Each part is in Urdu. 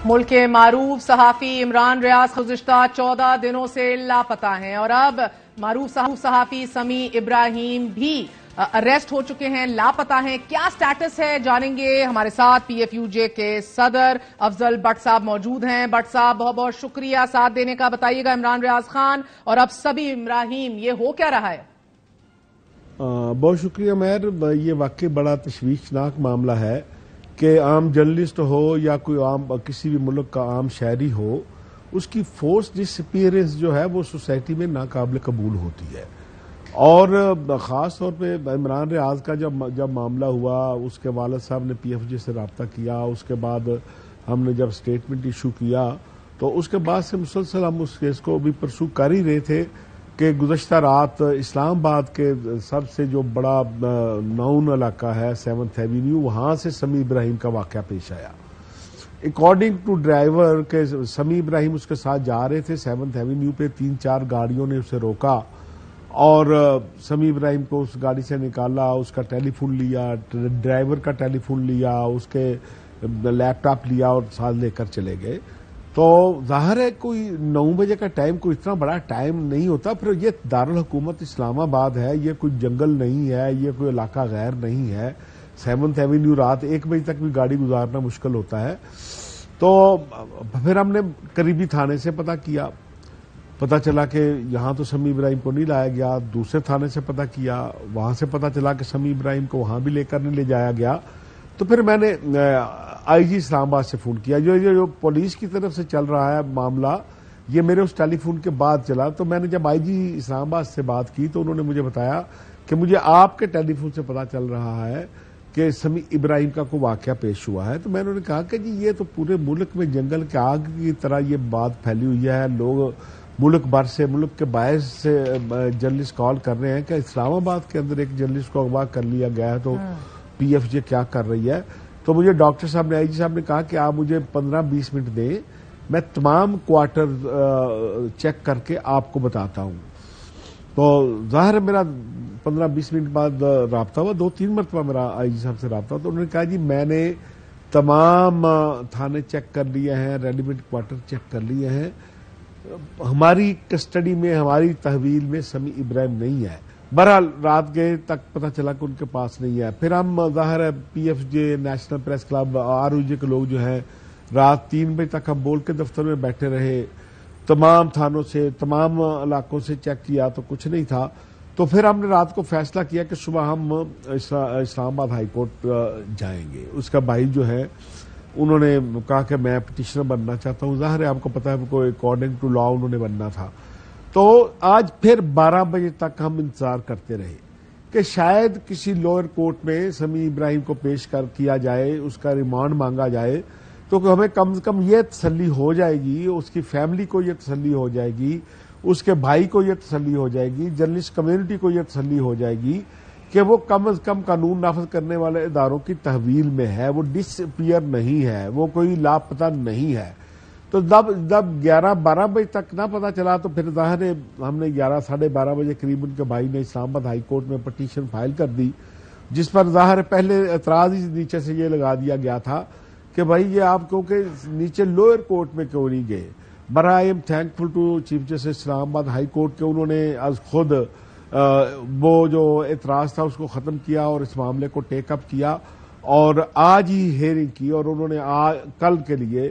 ملک کے معروف صحافی عمران ریاض گزشتہ 14 دنوں سے لاپتہ ہیں اور اب معروف صحافی سمیع ابراہیم بھی اریسٹ ہو چکے ہیں، لاپتہ ہیں۔ کیا سٹیٹس ہے جانیں گے، ہمارے ساتھ پی ایف یو جے کے صدر افضل بٹ صاحب موجود ہیں۔ بٹ صاحب بہت بہت شکریہ ساتھ دینے کا۔ بتائیے گا عمران ریاض خان اور اب سمیع ابراہیم، یہ ہو کیا رہا ہے؟ بہت شکریہ مہر، یہ واقعی بڑا تشویشناک معاملہ ہے کہ عام جرنلسٹ ہو یا کوئی عام کسی بھی ملک کا عام شہری ہو، اس کی فورس ڈس اپیئرنس جو ہے وہ سوسائٹی میں ناقابل قبول ہوتی ہے۔ اور خاص طور پہ عمران ریاض کا جب معاملہ ہوا، اس کے والد صاحب نے پی ایف جے سے رابطہ کیا، اس کے بعد ہم نے جب اسٹیٹمنٹ ایشو کیا تو اس کے بعد سے مسلسل ہم اس کیس کو بھی پرسو کر ہی رہے تھے کہ گزشتہ رات اسلام آباد کے سب سے جو بڑا ناؤن علاقہ ہے 7th ایوینیو، وہاں سے سمیع ابراہیم کا واقعہ پیش آیا۔ اکارڈنگ ٹو ڈرائیور کہ سمیع ابراہیم اس کے ساتھ جا رہے تھے 7th ایوینیو پہ، 3-4 گاڑیوں نے اسے روکا اور سمیع ابراہیم کو اس گاڑی سے نکالا، اس کا ٹیلی فون لیا، ڈرائیور کا ٹیلی فون لیا، اس کے لیپ ٹاپ لیا اور ساتھ لے کر چلے گئے۔ تو ظاہر ہے کوئی 9 بجے کا ٹائم کوئی اتنا بڑا ٹائم نہیں ہوتا، پھر یہ دارالحکومت اسلام آباد ہے، یہ کوئی جنگل نہیں ہے، یہ کوئی علاقہ غیر نہیں ہے۔ 7th ایوینیو رات 1 بجے تک بھی گاڑی گزارنا مشکل ہوتا ہے۔ تو پھر ہم نے قریبی تھانے سے پتہ چلا کہ یہاں تو سمیع ابراہیم کو نہیں لایا گیا، دوسرے تھانے سے پتہ کیا، وہاں سے پتہ چلا کہ سمیع ابراہیم کو وہاں بھی لے کر نہیں لے جایا گیا۔ تو پھر میں نے آئی جی اسلام آباد سے فون کیا، جو پولیس کی طرف سے چل رہا ہے معاملہ، یہ میرے اس ٹیلی فون کے بعد چلا۔ تو میں نے جب آئی جی اسلام آباد سے بات کی تو انہوں نے مجھے بتایا کہ مجھے آپ کے ٹیلی فون سے پتہ چل رہا ہے کہ سمیع ابراہیم کا کوئی واقعہ پیش ہوا ہے۔ تو میں نے کہا کہ جی یہ تو پورے ملک میں جنگل کے آگ کی طرح یہ بات پھیلی ہوئی ہے، لوگ ملک بھر سے، ملک کے باعث سے جرنلسٹ کال کر رہے ہیں کہ اسلام آباد کے اندر ایک جرنلسٹ کو اغوا کر لیا گیا ہے، تو پی ایف جے کیا کر رہی ہے۔ تو مجھے ڈاکٹر صاحب نے، آئی جی صاحب نے کہا کہ آپ مجھے 15-20 منٹ دیں، میں تمام کوارٹر چیک کر کے آپ کو بتاتا ہوں۔ تو ظاہر ہے میرا 15-20 منٹ بعد رابطہ ہوا، 2-3 مرتبہ میرا آئی جی صاحب سے رابطہ ہوا۔ تو انہوں نے کہا جی میں نے تمام تھانے چیک کر لیے ہیں، ریڈی میڈ کوارٹر چیک کر لیے ہیں، ہماری کسٹڈی میں، ہماری تحویل میں سمیع ابراہیم نہیں ہے۔ بہرحال رات گئے تک پتہ چلا کہ ان کے پاس نہیں ہے۔ پھر ہم ظاہر ہے P F J, national press club, R O J کے لوگ جو ہیں، رات 3 بجے تک ہم بول کے دفتر میں بیٹھے رہے، تمام تھانوں سے، تمام علاقوں سے چیک کیا تو کچھ نہیں تھا۔ تو پھر ہم نے رات کو فیصلہ کیا کہ صبح ہم اسلام آباد ہائی کورٹ جائیں گے۔ اس کا بھائی جو ہے انہوں نے کہا کہ میں پٹیشنر بننا چاہتا ہوں، ظاہر ہے آپ کو پتا ہے کوئی اکارڈنگ ٹو لا انہوں نے بننا تھا۔ تو آج پھر 12 بجے تک ہم انتظار کرتے رہے کہ شاید کسی لوئر کورٹ میں سمیع ابراہیم کو پیش کیا جائے، اس کا ریمانڈ مانگا جائے، تو ہمیں کم سے کم یہ تسلی ہو جائے گی، اس کی فیملی کو یہ تسلی ہو جائے گی، اس کے بھائی کو یہ تسلی ہو جائے گی، جرنلسٹ کمیونٹی کو یہ تسلی ہو جائے گی کہ وہ کم از کم قانون نافذ کرنے والے اداروں کی تحویل میں ہے، وہ ڈس اپیئر نہیں ہے، وہ کوئی لاپتہ نہیں ہے۔ تو جب 11-12 بجے تک نہ پتہ چلا تو پھر ظاہر ہے ہم نے 11-12:30 بجے قریب ان کے بھائی نے اسلام آباد ہائی کورٹ میں پٹیشن فائل کر دی، جس پر ظاہر ہے پہلے اعتراض ہی نیچے سے یہ لگا دیا گیا تھا کہ بھائی یہ آپ کیونکہ نیچے لوئر کورٹ میں کیوں نہیں گئے۔ برا I am thankful to chief justice Islamabad high court کے انہوں نے از خود وہ جو اعتراض تھا اس کو ختم کیا اور اس معاملے کو ٹیک اپ کیا اور آج ہی ہیئرنگ کی، اور انہوں نے کل کے لیے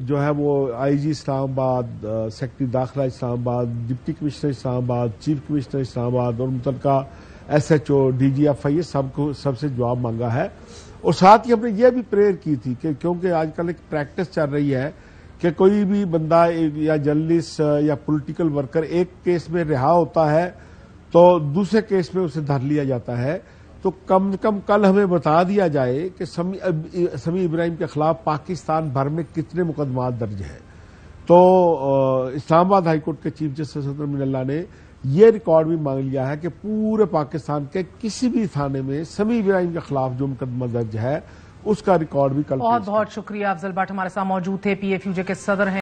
جو ہے وہ آئی جی اسلام آباد، سیکرٹری داخلہ اسلام آباد، ڈپٹی کمشنر اسلام آباد، چیف کمشنر اسلام آباد اور متعلقہ S H O, D G F I سب سے جواب مانگا ہے۔ اور ساتھ ہی ہم نے یہ بھی پریئر کی تھی کہ کیونکہ آج کل ایک پریکٹس چل رہی ہے کہ کوئی بھی بندہ یا جرنلسٹ یا پولیٹیکل ورکر ایک کیس میں رہا ہوتا ہے تو دوسرے کیس میں اسے دھر لیا جاتا ہے، تو کم از کم کل ہمیں بتا دیا جائے کہ سمیع ابراہیم کے خلاف پاکستان بھر میں کتنے مقدمات درج ہیں۔ تو اسلام آباد ہائی کورٹ کے چیف جسٹس صدر من اللہ نے یہ ریکارڈ بھی مانگ لیا ہے کہ پورے پاکستان کے کسی بھی تھانے میں سمیع ابراہیم کے خلاف جو مقدمہ درج ہے اس کا ریکارڈ بھی کل۔ بہت بہت شکریہ افضل بٹ ہمارے ساتھ موجود تھے، پی ایف یو جے کے صدر ہیں۔